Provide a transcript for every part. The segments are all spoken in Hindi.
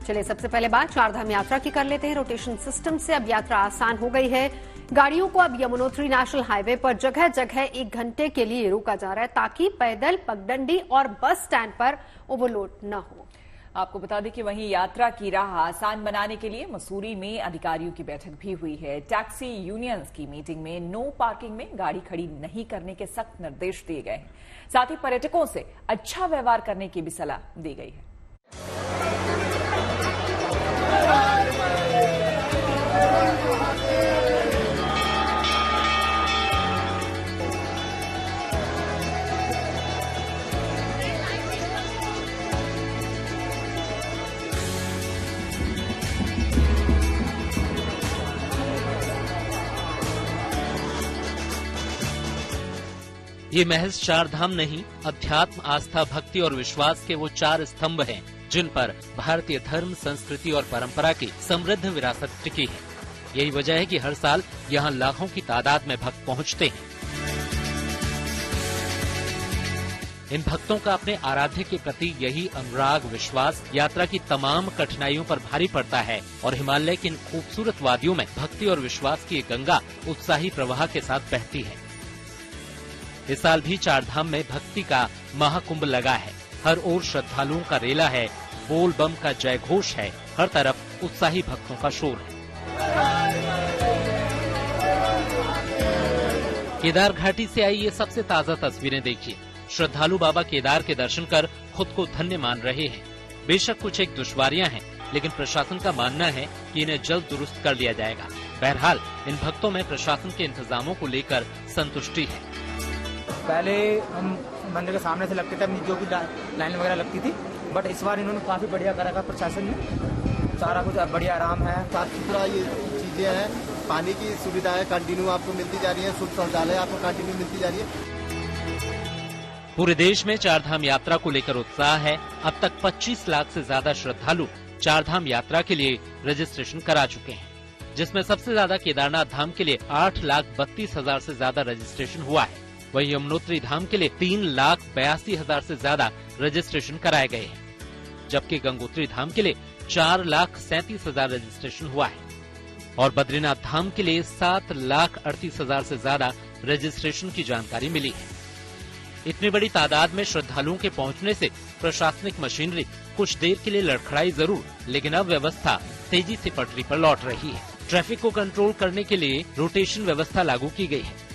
चलिए सबसे पहले बात चारधाम यात्रा की कर लेते हैं। रोटेशन सिस्टम से अब यात्रा आसान हो गई है। गाड़ियों को अब यमुनोत्री नेशनल हाईवे पर जगह जगह 1 घंटे के लिए रोका जा रहा है ताकि पैदल, पगडंडी और बस स्टैंड पर ओवरलोड न हो। आपको बता दें कि वहीं यात्रा की राह आसान बनाने के लिए मसूरी में अधिकारियों की बैठक भी हुई है। टैक्सी यूनियंस की मीटिंग में नो पार्किंग में गाड़ी खड़ी नहीं करने के सख्त निर्देश दिए गए हैं। साथ ही पर्यटकों से अच्छा व्यवहार करने की भी सलाह दी गई है। ये महज 4 धाम नहीं, अध्यात्म, आस्था, भक्ति और विश्वास के वो 4 स्तंभ हैं जिन पर भारतीय धर्म, संस्कृति और परंपरा की समृद्ध विरासत टिकी है। यही वजह है कि हर साल यहाँ लाखों की तादाद में भक्त पहुँचते हैं। इन भक्तों का अपने आराध्य के प्रति यही अनुराग, विश्वास यात्रा की तमाम कठिनाइयों पर भारी पड़ता है और हिमालय की इन खूबसूरत वादियों में भक्ति और विश्वास की गंगा उत्साही प्रवाह के साथ बहती है। इस साल भी चारधाम में भक्ति का महाकुंभ लगा है। हर ओर श्रद्धालुओं का रेला है, बोल बम का जय घोष है, हर तरफ उत्साही भक्तों का शोर है। केदार घाटी से आई ये सबसे ताजा तस्वीरें देखिए। श्रद्धालु बाबा केदार के दर्शन कर खुद को धन्य मान रहे हैं। बेशक कुछ एक दुश्वारियां हैं, लेकिन प्रशासन का मानना है कि इन्हें जल्द दुरुस्त कर लिया जाएगा। बहरहाल इन भक्तों में प्रशासन के इंतजामों को लेकर संतुष्टि है। पहले हम मंदिर के सामने से लगते थे, जो भी लाइन वगैरह लगती थी, बट इस बार इन्होंने काफी बढ़िया करा प्रशासन ने। सारा कुछ बढ़िया आराम है, साफ सुथरा ये चीजें हैं, पानी की सुविधा है कंटिन्यू आपको मिलती जा रही है, शुद्ध शौचालय आपको कंटिन्यू मिलती जा रही है। पूरे देश में चारधाम यात्रा को लेकर उत्साह है। अब तक 25 लाख से ज्यादा श्रद्धालु चारधाम यात्रा के लिए रजिस्ट्रेशन करा चुके हैं, जिसमें सबसे ज्यादा केदारनाथ धाम के लिए 8,32,000 से ज्यादा रजिस्ट्रेशन हुआ है। वहीं यमुनोत्री धाम के लिए 3,82,000 से ज्यादा रजिस्ट्रेशन कराए गए हैं, जबकि गंगोत्री धाम के लिए 4,37,000 रजिस्ट्रेशन हुआ है और बद्रीनाथ धाम के लिए 7,38,000 से ज्यादा रजिस्ट्रेशन की जानकारी मिली है। इतनी बड़ी तादाद में श्रद्धालुओं के पहुंचने से प्रशासनिक मशीनरी कुछ देर के लिए लड़खड़ाई जरूर, लेकिन अब व्यवस्था तेजी से पटरी पर लौट रही है। ट्रैफिक को कंट्रोल करने के लिए रोटेशन व्यवस्था लागू की गई है।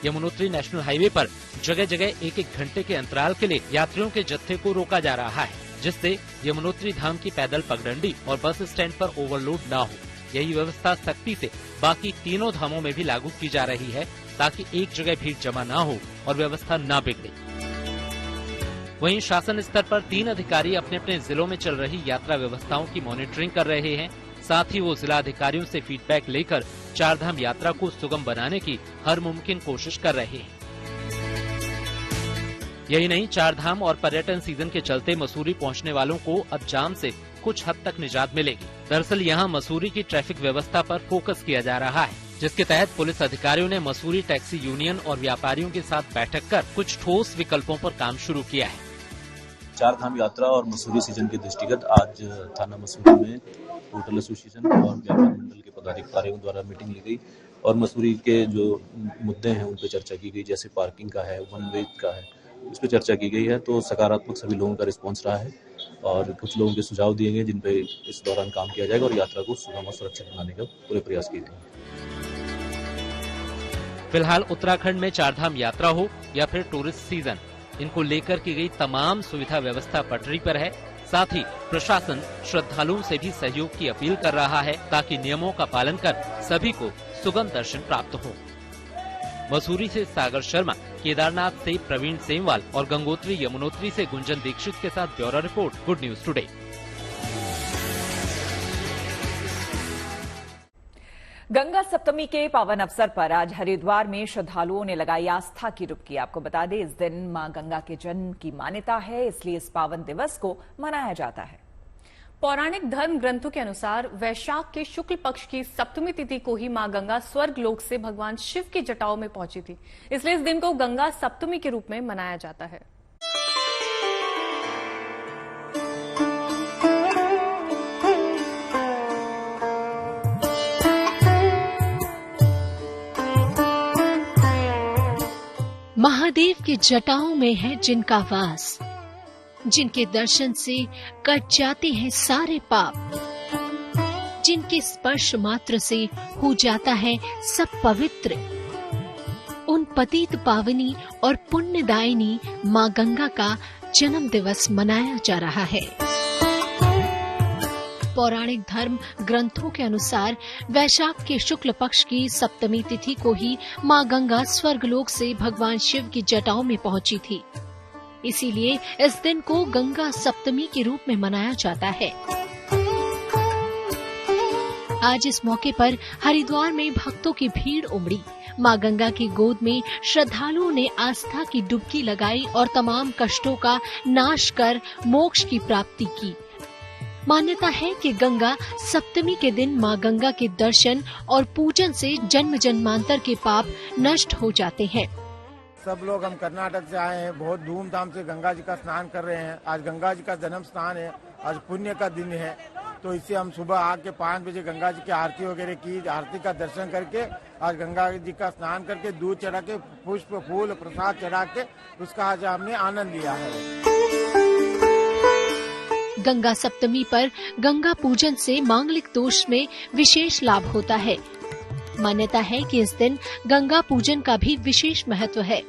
यमुनोत्री नेशनल हाईवे पर जगह जगह 1-1 घंटे के अंतराल के लिए यात्रियों के जत्थे को रोका जा रहा है, जिससे यमुनोत्री धाम की पैदल, पगडंडी और बस स्टैंड पर ओवरलोड न हो। यही व्यवस्था सख्ती से बाकी तीनों धामों में भी लागू की जा रही है ताकि एक जगह भीड़ जमा न हो और व्यवस्था न बिगड़े। वहीं शासन स्तर पर 3 अधिकारी अपने अपने जिलों में चल रही यात्रा व्यवस्थाओं की मॉनिटरिंग कर रहे हैं। साथ ही वो जिला अधिकारियों से फीडबैक लेकर चारधाम यात्रा को सुगम बनाने की हर मुमकिन कोशिश कर रहे हैं। यही नहीं, चारधाम और पर्यटन सीजन के चलते मसूरी पहुंचने वालों को अब जाम से कुछ हद तक निजात मिलेगी। दरअसल यहाँ मसूरी की ट्रैफिक व्यवस्था पर फोकस किया जा रहा है, जिसके तहत पुलिस अधिकारियों ने मसूरी टैक्सी यूनियन और व्यापारियों के साथ बैठक कर कुछ ठोस विकल्पों पर काम शुरू किया है। चारधाम यात्रा और मसूरी सीजन के दृष्टिगत आज थाना मसूरी में होटल एसोसिएशन और व्यापार मंडल के पदाधिकारियों द्वारा मीटिंग ली गई और मसूरी के जो मुद्दे हैं उन पर चर्चा की गई, जैसे पार्किंग का है, वन वे का है, इस पर चर्चा की गई है। तो सकारात्मक सभी लोगों का रिस्पॉन्स रहा है और कुछ लोगों के सुझाव दिए गए जिन पे इस दौरान काम किया जाएगा और यात्रा को सुगम और सुरक्षित बनाने का पूरे प्रयास किए गए। फिलहाल उत्तराखंड में चारधाम यात्रा हो या फिर टूरिस्ट सीजन, इनको लेकर की गई तमाम सुविधा व्यवस्था पटरी पर है। साथ ही प्रशासन श्रद्धालुओं से भी सहयोग की अपील कर रहा है ताकि नियमों का पालन कर सभी को सुगम दर्शन प्राप्त हो। मसूरी से सागर शर्मा, केदारनाथ से प्रवीण सेमवाल और गंगोत्री यमुनोत्री से गुंजन दीक्षित के साथ bureau report, good news today. Ganga Saptami के पावन अवसर पर आज हरिद्वार में श्रद्धालुओं ने लगाई आस्था की डुबकी। आपको बता दें, इस दिन मां गंगा के जन्म की मान्यता है, इसलिए इस पावन दिवस को मनाया जाता है। पौराणिक धर्म ग्रंथों के अनुसार वैशाख के शुक्ल पक्ष की सप्तमी तिथि को ही मां गंगा स्वर्ग लोक से भगवान शिव की जटाओं में पहुंची थी, इसलिए इस दिन को गंगा सप्तमी के रूप में मनाया जाता है। महादेव के जटाओं में है जिनका वास, जिनके दर्शन से कट जाते हैं सारे पाप, जिनके स्पर्श मात्र से हो जाता है सब पवित्र, उन पतित पावनी और पुण्यदायिनी माँ गंगा का जन्म दिवस मनाया जा रहा है। पौराणिक धर्म ग्रंथों के अनुसार वैशाख के शुक्ल पक्ष की सप्तमी तिथि को ही माँ गंगा स्वर्गलोक से भगवान शिव की जटाओं में पहुंची थी। इसीलिए इस दिन को गंगा सप्तमी के रूप में मनाया जाता है। आज इस मौके पर हरिद्वार में भक्तों की भीड़ उमड़ी। मां गंगा की गोद में श्रद्धालुओं ने आस्था की डुबकी लगाई और तमाम कष्टों का नाश कर मोक्ष की प्राप्ति की। मान्यता है कि गंगा सप्तमी के दिन मां गंगा के दर्शन और पूजन से जन्म जन्मांतर के पाप नष्ट हो जाते हैं। सब लोग हम कर्नाटक से आए हैं, बहुत धूमधाम से गंगा जी का स्नान कर रहे हैं। आज गंगा जी का जन्म स्नान है, आज पुण्य का दिन है, तो इससे हम सुबह आके 5 बजे गंगा जी की आरती वगैरह की, आरती का दर्शन करके आज गंगा जी का स्नान करके दूध चढ़ा के पुष्प फूल प्रसाद चढ़ा के उसका आज हमने आनंद लिया है। गंगा सप्तमी पर गंगा पूजन से मांगलिक दोष में विशेष लाभ होता है। मान्यता है कि इस दिन गंगा पूजन का भी विशेष महत्व है।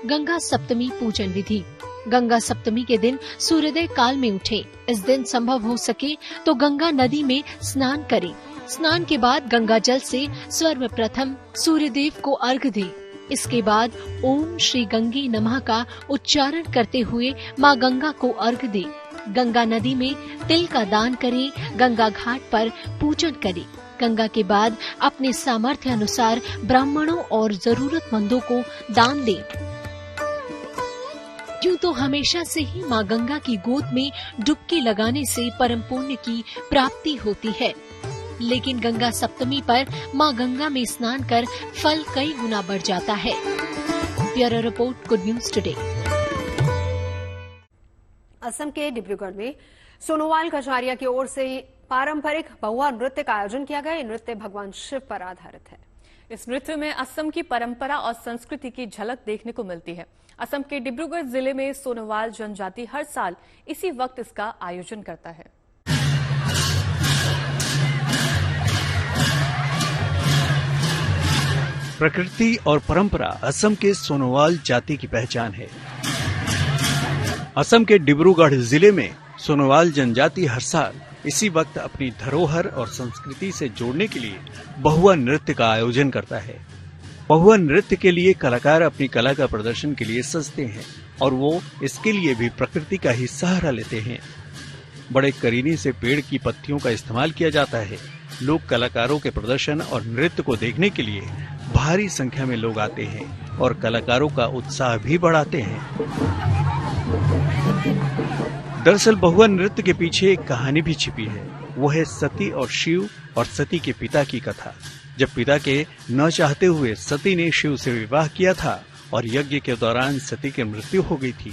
गंगा सप्तमी पूजन विधि। गंगा सप्तमी के दिन सूर्योदय काल में उठें। इस दिन संभव हो सके तो गंगा नदी में स्नान करें। स्नान के बाद गंगा जल से सर्वप्रथम सूर्यदेव को अर्घ्य दें। इसके बाद ओम श्री गंगे नमः का उच्चारण करते हुए मां गंगा को अर्घ्य दें। गंगा नदी में तिल का दान करें। गंगा घाट पर पूजन करें। गंगा के बाद अपने सामर्थ्य अनुसार ब्राह्मणों और जरूरतमंदों को दान दें। यूं तो हमेशा से ही मां गंगा की गोद में डुबकी लगाने से परम पुण्य की प्राप्ति होती है, लेकिन गंगा सप्तमी पर मां गंगा में स्नान कर फल कई गुना बढ़ जाता है। Bureau report, good news today. Assam के डिब्रूगढ़ में सोनोवाल कछारिया की ओर से पारंपरिक बहुआ नृत्य का आयोजन किया गया। ये नृत्य भगवान शिव पर आधारित है। इस नृत्य में असम की परंपरा और संस्कृति की झलक देखने को मिलती है। असम के डिब्रूगढ़ जिले में सोनोवाल जनजाति हर साल इसी वक्त इसका आयोजन करता है। प्रकृति और परंपरा असम के सोनोवाल जाति की पहचान है। असम के डिब्रूगढ़ जिले में सोनोवाल जनजाति हर साल इसी वक्त अपनी धरोहर और संस्कृति से जोड़ने के लिए बहुआ नृत्य का आयोजन करता है। बहुआ नृत्य के लिए कलाकार अपनी कला का प्रदर्शन के लिए सजते हैं और वो इसके लिए भी प्रकृति का ही सहारा लेते हैं। बड़े करीने से पेड़ की पत्तियों का इस्तेमाल किया जाता है। लोग कलाकारों के प्रदर्शन और नृत्य को देखने के लिए भारी संख्या में लोग आते हैं और कलाकारों का उत्साह भी बढ़ाते हैं। दरअसल बहुआ नृत्य के पीछे एक कहानी भी छिपी है। वो है सती और शिव और सती के पिता की कथा। जब पिता के न चाहते हुए सती ने शिव से विवाह किया था और यज्ञ के दौरान सती की मृत्यु हो गई थी,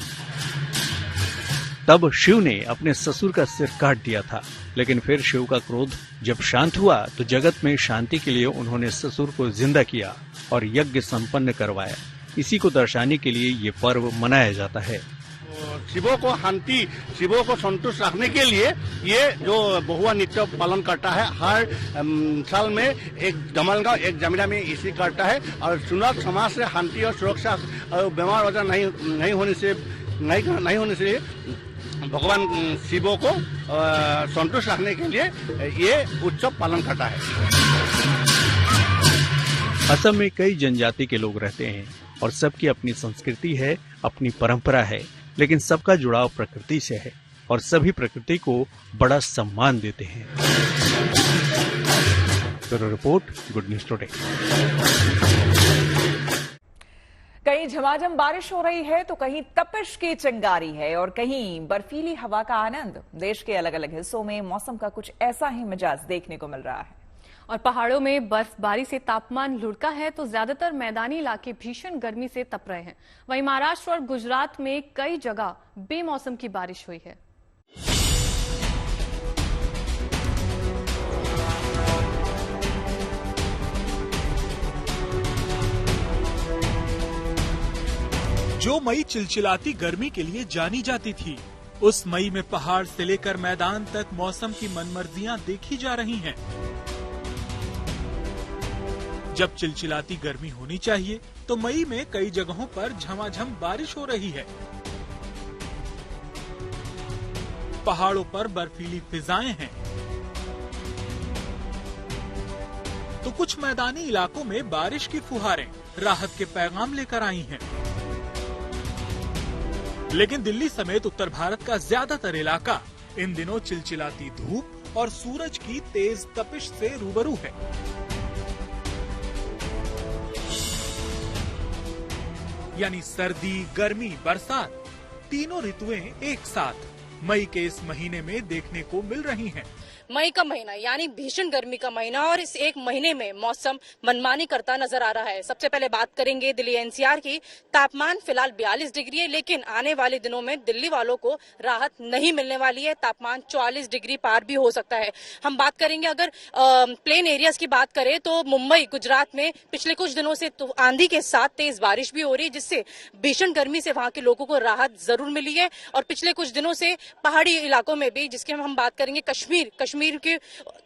तब शिव ने अपने ससुर का सिर काट दिया था। लेकिन फिर शिव का क्रोध जब शांत हुआ तो जगत में शांति के लिए उन्होंने ससुर को जिंदा किया और यज्ञ संपन्न करवाया। इसी को दर्शाने के लिए ये पर्व मनाया जाता है। शिवों को शांति, शिवों को संतुष्ट रखने के लिए ये जो बहुआ नृत्य पालन करता है। हर साल में एक जमलगांव एक जमीरा में इसी करता है और सुनत समाज से शांति और सुरक्षा और बीमार वजह नहीं होने से भगवान शिवों को संतुष्ट रखने के लिए ये उत्सव पालन करता है। असम में कई जनजाति के लोग रहते हैं और सबकी अपनी संस्कृति है, अपनी परंपरा है, लेकिन सबका जुड़ाव प्रकृति से है और सभी प्रकृति को बड़ा सम्मान देते हैं। Bureau report, good news today. कहीं झमाझम बारिश हो रही है तो कहीं तपिश की चिंगारी है और कहीं बर्फीली हवा का आनंद। देश के अलग अलग हिस्सों में मौसम का कुछ ऐसा ही मिजाज देखने को मिल रहा है। और पहाड़ों में बर्फबारी से तापमान लुढ़का है तो ज्यादातर मैदानी इलाके भीषण गर्मी से तप रहे हैं। वहीं महाराष्ट्र और गुजरात में कई जगह बेमौसम की बारिश हुई है। जो मई चिलचिलाती गर्मी के लिए जानी जाती थी, उस मई में पहाड़ से लेकर मैदान तक मौसम की मनमर्जियां देखी जा रही हैं। जब चिलचिलाती गर्मी होनी चाहिए तो मई में कई जगहों पर झमाझम बारिश हो रही है। पहाड़ों पर बर्फीली फिजाएं हैं, तो कुछ मैदानी इलाकों में बारिश की फुहारें राहत के पैगाम लेकर आई हैं। लेकिन दिल्ली समेत उत्तर भारत का ज्यादातर इलाका इन दिनों चिलचिलाती धूप और सूरज की तेज तपिश से रूबरू है। यानी सर्दी, गर्मी, बरसात, तीनों ऋतुएं एक साथ मई के इस महीने में देखने को मिल रही हैं। मई का महीना यानी भीषण गर्मी का महीना, और इस एक महीने में मौसम मनमानी करता नजर आ रहा है। सबसे पहले बात करेंगे दिल्ली एनसीआर की। तापमान फिलहाल 42 डिग्री है, लेकिन आने वाले दिनों में दिल्ली वालों को राहत नहीं मिलने वाली है। तापमान 44 डिग्री पार भी हो सकता है। हम बात करेंगे अगर प्लेन एरियाज की बात करें तो मुंबई, गुजरात में पिछले कुछ दिनों से आंधी के साथ तेज बारिश भी हो रही है, जिससे भीषण गर्मी से वहां के लोगों को राहत जरूर मिली है। और पिछले कुछ दिनों से पहाड़ी इलाकों में भी, जिसके हम बात करेंगे कश्मीर के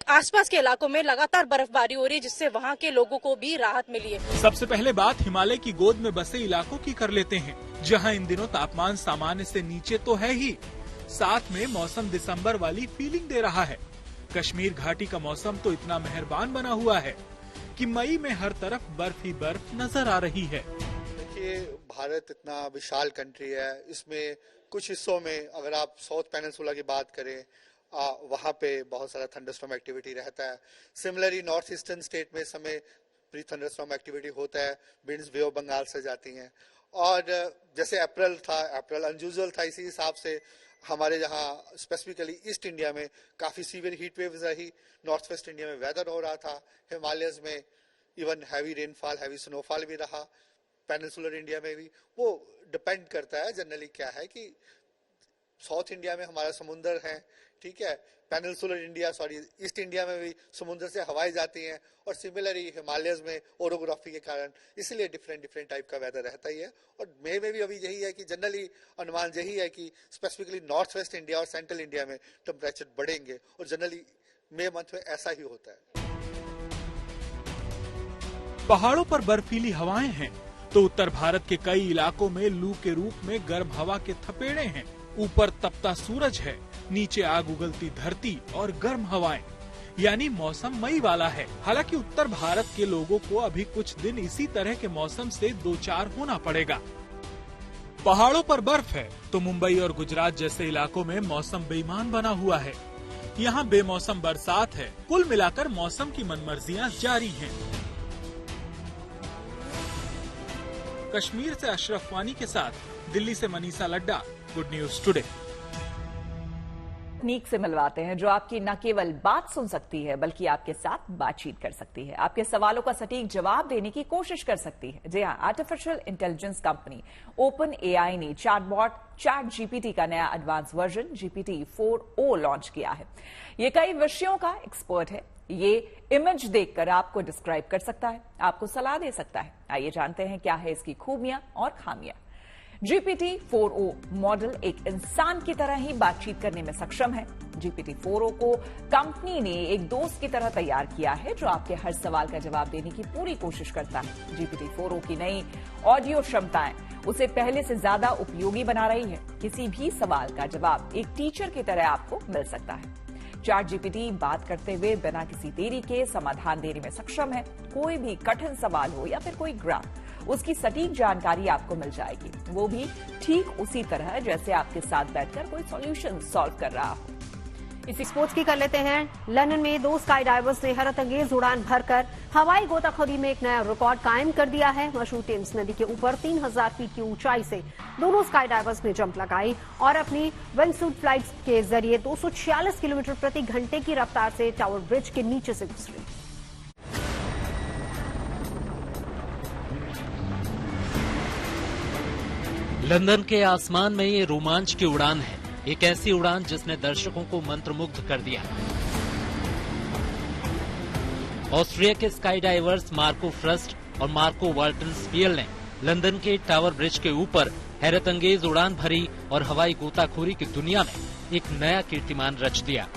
आसपास के इलाकों में लगातार बर्फबारी हो रही है, जिससे वहां के लोगों को भी राहत मिली है। सबसे पहले बात हिमालय की गोद में बसे इलाकों की कर लेते हैं, जहां इन दिनों तापमान सामान्य से नीचे तो है ही, साथ में मौसम दिसंबर वाली फीलिंग दे रहा है। कश्मीर घाटी का मौसम तो इतना मेहरबान बना हुआ है कि मई में हर तरफ बर्फ ही बर्फ नजर आ रही है। देखिए, भारत इतना विशाल कंट्री है, इसमें कुछ हिस्सों में अगर आप साउथ पेनिनसुला की बात करें, वहाँ पे बहुत सारा थंडरस्टॉर्म एक्टिविटी रहता है। सिमिलरली नॉर्थ ईस्टर्न स्टेट में समय प्री थंडरस्टॉर्म एक्टिविटी होता है, विंड्स बे ऑफ बंगाल से जाती हैं। और जैसे अप्रैल अनयूजुअल था, इसी हिसाब से हमारे यहाँ स्पेसिफिकली ईस्ट इंडिया में काफी सीवियर हीट वेव्स रही। नॉर्थ वेस्ट इंडिया में वेदर हो रहा था, हिमालयस में even heavy rainfall, heavy snowfall भी रहा, पेनिनसुलर इंडिया में भी। वो डिपेंड करता है जनरली क्या है कि साउथ इंडिया में हमारा समुंदर है, ठीक है, ईस्ट इंडिया में भी समुद्र से हवाएं जाती हैं, और सिमिलरली हिमालयस में ओरोग्राफी के कारण इसलिए डिफरेंट टाइप का वेदर रहता ही है। और मई में भी अभी यही है कि जनरली अनुमान यही है कि स्पेसिफिकली नॉर्थ वेस्ट इंडिया और सेंट्रल इंडिया में टेम्परेचर बढ़ेंगे, और जनरली मई मंथ में ऐसा ही होता है। पहाड़ों पर बर्फीली हवाएं हैं, तो उत्तर भारत के कई इलाकों में लू के रूप में गर्म हवा के थपेड़े हैं। ऊपर तपता सूरज है, नीचे आग उगलती धरती और गर्म हवाएं, यानी मौसम मई वाला है। हालांकि उत्तर भारत के लोगों को अभी कुछ दिन इसी तरह के मौसम से दो चार होना पड़ेगा। पहाड़ों पर बर्फ है तो मुंबई और गुजरात जैसे इलाकों में मौसम बेईमान बना हुआ है। यहाँ बेमौसम बरसात है। कुल मिलाकर मौसम की मनमर्जियां जारी हैं। कश्मीर से अशरफ वानी के साथ दिल्ली से Manisha Ladda, good news today. तकनीक से मिलवाते हैं जो आपकी न केवल बात सुन सकती है बल्कि आपके साथ बातचीत कर सकती है, आपके सवालों का सटीक जवाब देने की कोशिश कर सकती है। जी हाँ, artificial intelligence company open AI ने चैटबॉट ChatGPT का नया एडवांस वर्जन GPT-4o लॉन्च किया है। ये कई विषयों का एक्सपर्ट है। ये इमेज देखकर आपको डिस्क्राइब कर सकता है, आपको सलाह दे सकता है। आइए जानते हैं क्या है इसकी खूबियां और खामियां। GPT-4o मॉडल एक इंसान की तरह ही बातचीत करने में सक्षम है। GPT-4o को कंपनी ने एक दोस्त की तरह तैयार किया है जो आपके हर सवाल का जवाब देने की पूरी कोशिश करता है। GPT-4o की नई ऑडियो क्षमताएं उसे पहले से ज्यादा उपयोगी बना रही है। किसी भी सवाल का जवाब एक टीचर की तरह आपको मिल सकता है। ChatGPT बात करते हुए बिना किसी देरी के समाधान देने में सक्षम है। कोई भी कठिन सवाल हो या फिर कोई ग्राफ, उसकी सटीक जानकारी आपको मिल जाएगी, वो भी ठीक उसी तरह जैसे आपके साथ बैठकर कोई सॉल्यूशन सॉल्व कर रहा हो। इसी स्पोर्ट्स की कर लेते हैं। लंदन में 2 स्काई डाइवर्स ने हैरत अंगेज उड़ान भरकर हवाई गोताखोरी में एक नया रिकॉर्ड कायम कर दिया है। मशहूर टेम्स नदी के ऊपर 3000 फीट की ऊंचाई से दोनों स्काई डाइवर्स ने जंप लगाई और अपनी विंगसूट फ्लाइट्स के जरिए 246 किलोमीटर प्रति घंटे की रफ्तार से टावर ब्रिज के नीचे से गुजरे। लंदन के आसमान में ये रोमांच की उड़ान है, एक ऐसी उड़ान जिसने दर्शकों को मंत्रमुग्ध कर दिया। ऑस्ट्रिया के स्काई डाइवर्स मार्को फ्रस्ट और मार्को वाल्टन स्पियल ने लंदन के टावर ब्रिज के ऊपर हैरत अंगेज उड़ान भरी और हवाई गोताखोरी की दुनिया में एक नया कीर्तिमान रच दिया।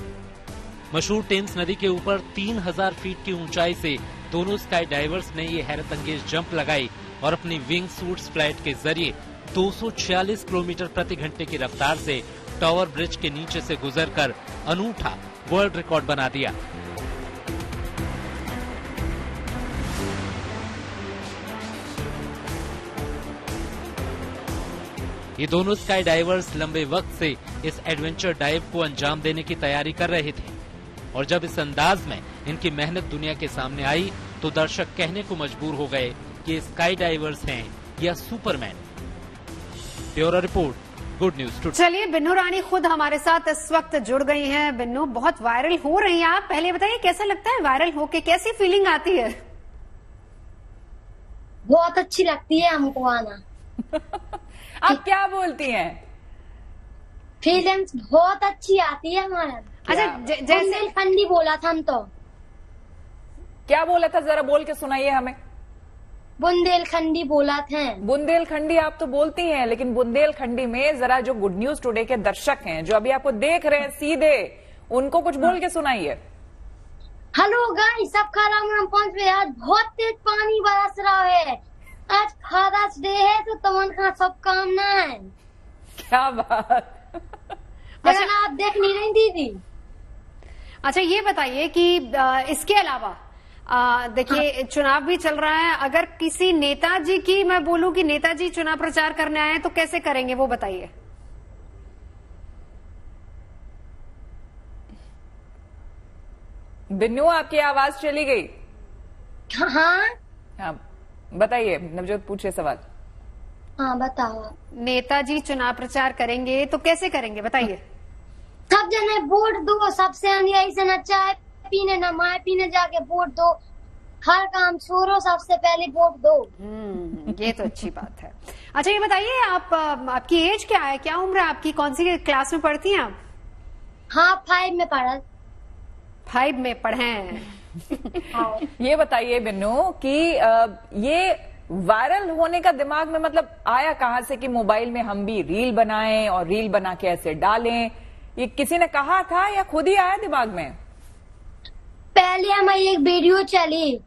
मशहूर टेम्स नदी के ऊपर 3000 फीट की ऊंचाई से दोनों स्काई डाइवर्स ने ये हैरत अंगेज जंप लगाई और अपनी विंग सूट्स फ्लाइट के जरिए 246 किलोमीटर प्रति घंटे की रफ्तार से टावर ब्रिज के नीचे से गुजरकर अनूठा वर्ल्ड रिकॉर्ड बना दिया। ये दोनों स्काई डाइवर्स लंबे वक्त से इस एडवेंचर डाइव को अंजाम देने की तैयारी कर रहे थे और जब इस अंदाज में इनकी मेहनत दुनिया के सामने आई तो दर्शक कहने को मजबूर हो गए कि स्काई डाइवर्स हैं या Superman. Bureau report, good news today. चलिए, बिन्नू रानी खुद हमारे साथ इस वक्त जुड़ गई हैं। बिन्नू, बहुत वायरल हो रही हैं आप, पहले बताइए कैसा लगता है वायरल होके, कैसी फीलिंग आती है? बहुत अच्छी लगती है हमको आना। आप क्या बोलती हैं? फीलिंग्स बहुत अच्छी आती है हमारा। अच्छा, जैसे खंडी बोला था हम तो। क्या बोला था, जरा बोल के सुनाइए हमें। बुंदेलखंडी बोला था। बुंदेलखंडी आप तो बोलती हैं, लेकिन बुंदेलखंडी में जरा जो गुड न्यूज टुडे के दर्शक हैं जो अभी आपको देख रहे हैं सीधे, उनको कुछ बोल के सुनाइए। हेलो गाइस, सब खाराम पहुंच गए। आज बहुत तेज पानी बरस रहा है। आज फादर्स डे है तो तमन का सब कामना है। क्या बात। लेकिन आप देख नहीं रही दीदी। अच्छा, ये बताइए कि इसके अलावा देखिए चुनाव भी चल रहा है, अगर किसी नेताजी की मैं बोलूं कि नेताजी चुनाव प्रचार करने आए तो कैसे करेंगे, वो बताइए। बिन्नू, आपकी आवाज चली गई। हाँ, बताइए, नवजोत पूछे सवाल। हाँ बताओ। नेताजी चुनाव प्रचार करेंगे तो कैसे करेंगे, बताइए। सब जने वोट दो, सबसे यही से न चाय पीने न माए पीने जाके वोट दो, हर काम छोड़ो, सबसे पहले वोट दो। ये तो अच्छी बात है। अच्छा, ये बताइए आपकी एज क्या है, क्या उम्र है आपकी, कौन सी क्लास में पढ़ती हैं आप? हाँ, 5 में पढ़ा। 5 में पढ़े। ये बताइए बिन्नू कि ये वायरल होने का दिमाग में मतलब आया कहां से कि मोबाइल में हम भी रील बनाएं और रील बना के ऐसे डालें? ये किसी ने कहा था या खुद ही आया दिमाग में? पहले हमारी एक वीडियो चली,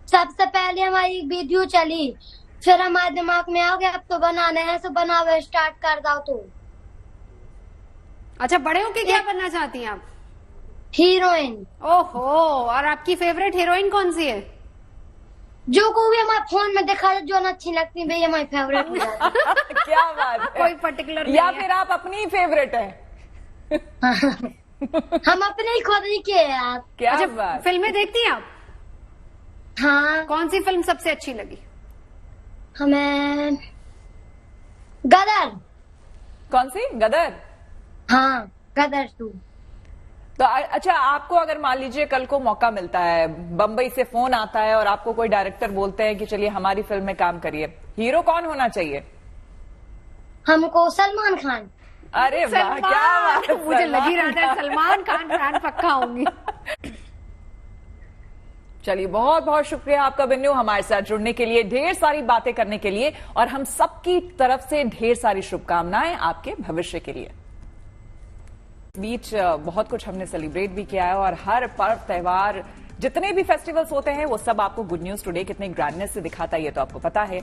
सबसे पहले हमारी एक वीडियो चली, फिर हमारे दिमाग में आ गया अब तो बनाना है, तो बनाओ, स्टार्ट कर दो। तो अच्छा, बड़े होके क्या बनना चाहती हैं आप? हीरोइन। ओहो, और आपकी फेवरेट हीरोइन कौन सी है? जो को भी हमारे फोन में देखा जो अच्छी लगती है, हमारी फेवरेट। क्या बात है। कोई पर्टिकुलर या फिर आप अपनी फेवरेट है? हम अपने ही खुद ही के यार। क्या अच्छा, बात। फिल्में देखती हैं आप? हाँ। कौन सी फिल्म सबसे अच्छी लगी? हमें गदर। कौन सी? गदर। हाँ, गदर 2। तो अच्छा, आपको अगर मान लीजिए कल को मौका मिलता है, बंबई से फोन आता है और आपको कोई डायरेक्टर बोलते हैं कि चलिए हमारी फिल्म में काम करिए, हीरो कौन होना चाहिए? हमको सलमान खान। अरे वाह, क्या बात। मुझे लगी रहा था सलमान खान फैन पक्का होंगी। चलिए, बहुत बहुत शुक्रिया आपका बिन्नू, हमारे साथ जुड़ने के लिए, ढेर सारी बातें करने के लिए, और हम सबकी तरफ से ढेर सारी शुभकामनाएं आपके भविष्य के लिए। बीच बहुत कुछ हमने सेलिब्रेट भी किया है और हर पर्व त्योहार जितने भी फेस्टिवल्स होते हैं वो सब आपको गुड न्यूज टुडे कितने ग्रैंडनेस से दिखाता है ये तो आपको पता है।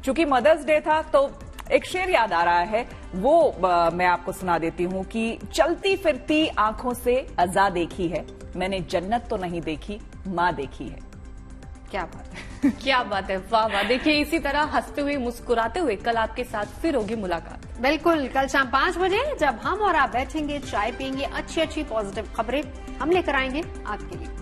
चूंकि मदर्स डे था तो एक शेर याद आ रहा है, वो मैं आपको सुना देती हूं कि चलती फिरती आंखों से अज़ा देखी है, मैंने जन्नत तो नहीं देखी, माँ देखी है। क्या बात है। क्या बात है, वाह वाह। देखिए, इसी तरह हंसते हुए मुस्कुराते हुए कल आपके साथ फिर होगी मुलाकात। बिल्कुल, कल शाम 5 बजे जब हम और आप बैठेंगे, चाय पियेंगे, अच्छी अच्छी पॉजिटिव खबरें हम लेकर आएंगे आपके लिए।